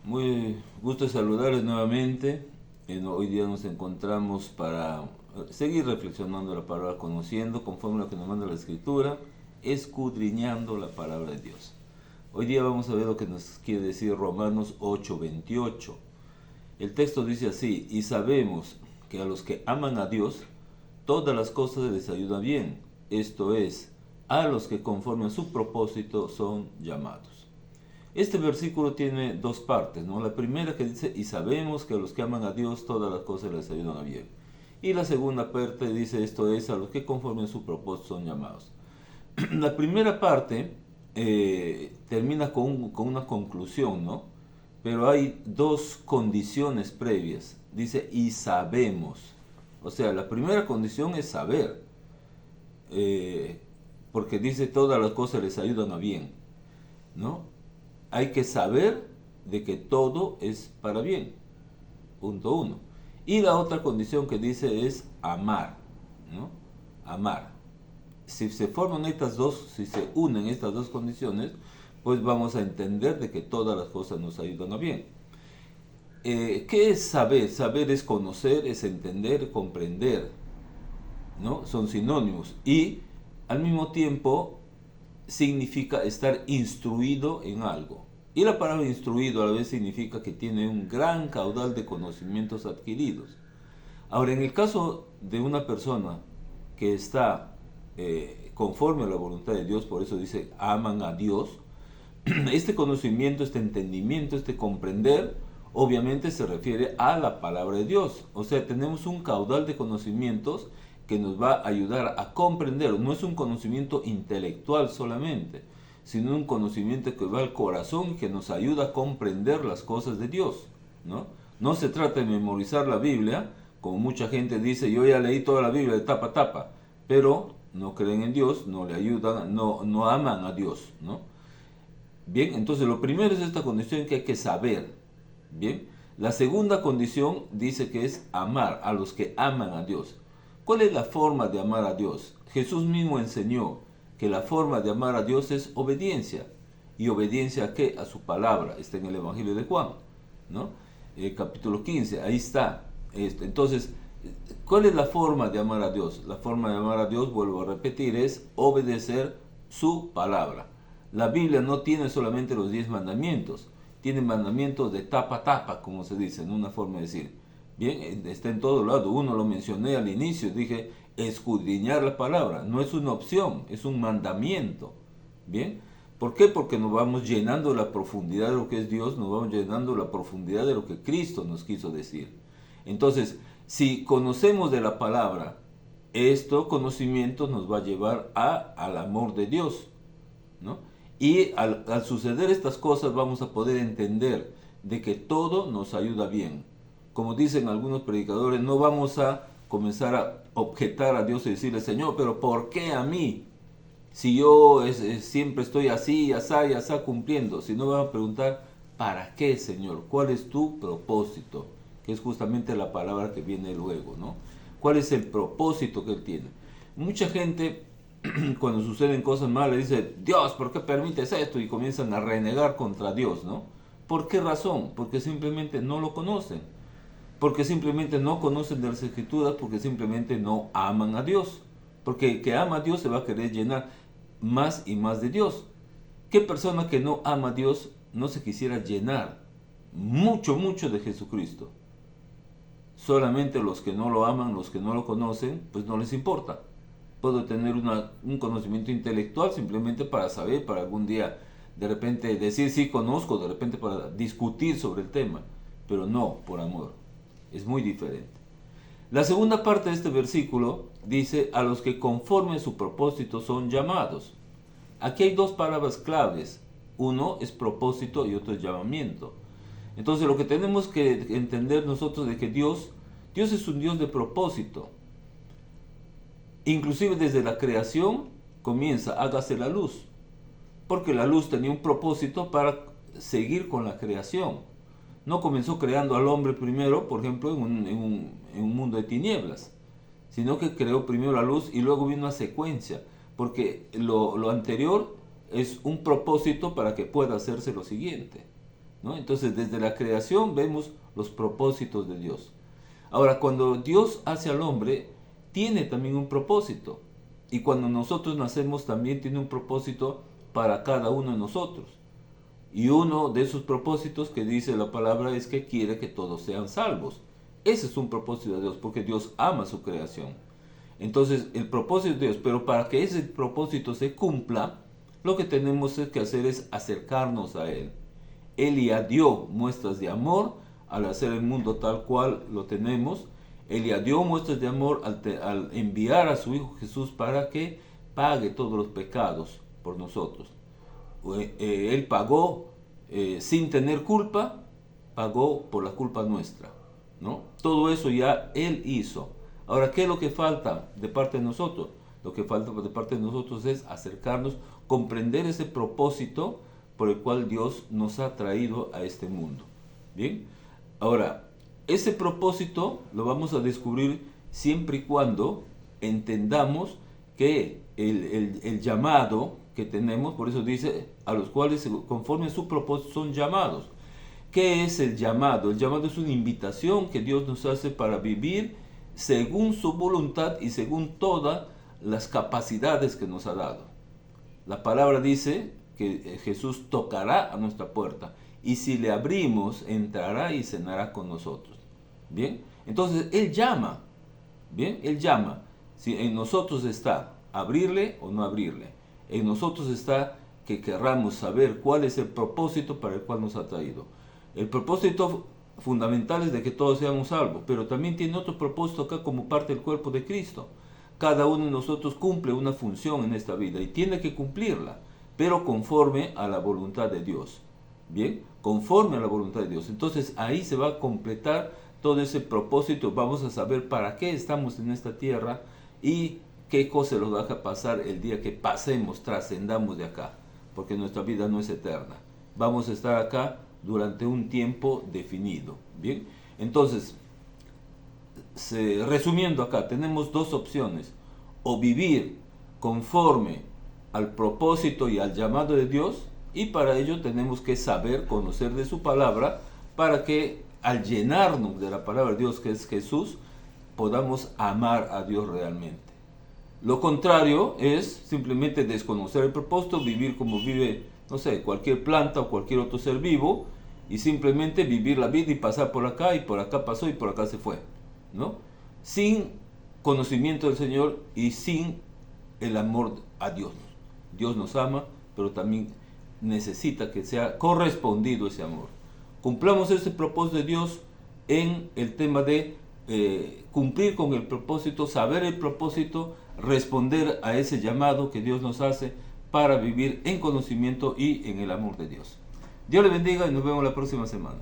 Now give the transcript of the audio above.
Muy gusto saludarles nuevamente. Hoy día nos encontramos para seguir reflexionando la palabra, conociendo conforme a lo que nos manda la Escritura, escudriñando la palabra de Dios. Hoy día vamos a ver lo que nos quiere decir Romanos 8:28. El texto dice así: y sabemos que a los que aman a Dios, todas las cosas les ayudan bien, esto es, a los que conforme a su propósito son llamados. Este versículo tiene dos partes, ¿no? La primera que dice, y sabemos que a los que aman a Dios todas las cosas les ayudan a bien. Y la segunda parte dice, esto es, a los que conforme a su propósito son llamados. La primera parte termina con una conclusión, ¿no? Pero hay dos condiciones previas. Dice, y sabemos. O sea, la primera condición es saber. Porque dice, todas las cosas les ayudan a bien, ¿no? Hay que saber de que todo es para bien. Punto uno. Y la otra condición que dice es amar, ¿no? Amar. Si se forman estas dos, si se unen estas dos condiciones, pues vamos a entender de que todas las cosas nos ayudan a bien. ¿Qué es saber? Saber es conocer, es entender, comprender, ¿no? Son sinónimos. Y al mismo tiempo significa estar instruido en algo. Y la palabra instruido a la vez significa que tiene un gran caudal de conocimientos adquiridos. Ahora, en el caso de una persona que está conforme a la voluntad de Dios, por eso dice, aman a Dios, este conocimiento, este entendimiento, este comprender, obviamente se refiere a la palabra de Dios. O sea, tenemos un caudal de conocimientos que nos va a ayudar a comprender. No es un conocimiento intelectual solamente, sino un conocimiento que va al corazón y que nos ayuda a comprender las cosas de Dios, ¿no? No se trata de memorizar la Biblia, como mucha gente dice, yo ya leí toda la Biblia de tapa a tapa, pero no creen en Dios, no le ayudan, no aman a Dios, ¿no? Bien, entonces lo primero es esta condición que hay que saber, ¿bien? La segunda condición dice que es amar a los que aman a Dios. ¿Cuál es la forma de amar a Dios? Jesús mismo enseñó que la forma de amar a Dios es obediencia. ¿Y obediencia a qué? A su palabra. Está en el Evangelio de Juan, ¿no? Capítulo 15, ahí está. Entonces, ¿cuál es la forma de amar a Dios? La forma de amar a Dios, vuelvo a repetir, es obedecer su palabra. La Biblia no tiene solamente los 10 mandamientos, tiene mandamientos de tapa a tapa, como se dice, en una forma de decir. Bien, está en todo lado. Uno lo mencioné al inicio, dije, escudriñar la palabra. No es una opción, es un mandamiento. Bien, ¿por qué? Porque nos vamos llenando la profundidad de lo que es Dios, nos vamos llenando la profundidad de lo que Cristo nos quiso decir. Entonces, si conocemos de la palabra, este conocimiento nos va a llevar al amor de Dios, ¿no? Y al suceder estas cosas vamos a poder entender de que todo nos ayuda bien. Como dicen algunos predicadores, no vamos a comenzar a objetar a Dios y decirle, Señor, pero ¿por qué a mí? Si yo siempre estoy así, asá y asá cumpliendo. Si no, vamos a preguntar, ¿para qué, Señor? ¿Cuál es tu propósito? Que es justamente la palabra que viene luego, ¿no? ¿Cuál es el propósito que Él tiene? Mucha gente, cuando suceden cosas malas, dice, Dios, ¿por qué permites esto? Y comienzan a renegar contra Dios, ¿no? ¿Por qué razón? Porque simplemente no lo conocen. Porque simplemente no conocen de las Escrituras, porque simplemente no aman a Dios. Porque el que ama a Dios se va a querer llenar más y más de Dios. ¿Qué persona que no ama a Dios no se quisiera llenar mucho, mucho de Jesucristo? Solamente los que no lo aman, los que no lo conocen, pues no les importa. Puedo tener un conocimiento intelectual simplemente para saber, para algún día de repente decir sí conozco, de repente para discutir sobre el tema, pero no por amor. Es muy diferente. La segunda parte de este versículo dice, a los que conforme a su propósito son llamados. Aquí hay dos palabras claves. Uno es propósito y otro es llamamiento. Entonces lo que tenemos que entender nosotros es que Dios es un Dios de propósito. Inclusive desde la creación comienza, hágase la luz. Porque la luz tenía un propósito para seguir con la creación. No comenzó creando al hombre primero, por ejemplo, en un mundo de tinieblas, sino que creó primero la luz y luego vino una secuencia, porque lo anterior es un propósito para que pueda hacerse lo siguiente, ¿no? Entonces, desde la creación vemos los propósitos de Dios. Ahora, cuando Dios hace al hombre, tiene también un propósito. Y cuando nosotros nacemos, también tiene un propósito para cada uno de nosotros. Y uno de esos propósitos que dice la palabra es que quiere que todos sean salvos. Ese es un propósito de Dios, porque Dios ama su creación. Entonces, el propósito de Dios, pero para que ese propósito se cumpla, lo que tenemos que hacer es acercarnos a Él. Él ya dio muestras de amor al hacer el mundo tal cual lo tenemos. Él ya dio muestras de amor al enviar a su Hijo Jesús para que pague todos los pecados por nosotros. Él pagó sin tener culpa, pagó por la culpa nuestra, ¿no? Todo eso ya Él hizo. Ahora, ¿qué es lo que falta de parte de nosotros? Lo que falta de parte de nosotros es acercarnos, comprender ese propósito por el cual Dios nos ha traído a este mundo. Bien, ahora, ese propósito lo vamos a descubrir siempre y cuando entendamos que el llamado que tenemos, por eso dice, a los cuales conforme a su propósito son llamados. ¿Qué es el llamado? El llamado es una invitación que Dios nos hace para vivir según su voluntad y según todas las capacidades que nos ha dado. La palabra dice que Jesús tocará a nuestra puerta y si le abrimos, entrará y cenará con nosotros. Bien, entonces Él llama. Bien, Él llama. Si en nosotros está abrirle o no abrirle. En nosotros está que querramos saber cuál es el propósito para el cual nos ha traído. El propósito fundamental es de que todos seamos salvos, pero también tiene otro propósito acá como parte del cuerpo de Cristo. Cada uno de nosotros cumple una función en esta vida y tiene que cumplirla, pero conforme a la voluntad de Dios. Bien, conforme a la voluntad de Dios. Entonces ahí se va a completar todo ese propósito. Vamos a saber para qué estamos en esta tierra y qué cosa nos va a pasar el día que pasemos, trascendamos de acá, porque nuestra vida no es eterna. Vamos a estar acá durante un tiempo definido. Bien, entonces, resumiendo acá, tenemos dos opciones: o vivir conforme al propósito y al llamado de Dios, y para ello tenemos que saber, conocer de su palabra, para que al llenarnos de la palabra de Dios, que es Jesús, podamos amar a Dios realmente. Lo contrario es simplemente desconocer el propósito, vivir como vive, no sé, cualquier planta o cualquier otro ser vivo, y simplemente vivir la vida y pasar por acá pasó y por acá se fue, ¿no? Sin conocimiento del Señor y sin el amor a Dios. Dios nos ama, pero también necesita que sea correspondido ese amor. Cumplamos ese propósito de Dios en el tema de cumplir con el propósito, saber el propósito, responder a ese llamado que Dios nos hace para vivir en conocimiento y en el amor de Dios. Dios le bendiga y nos vemos la próxima semana.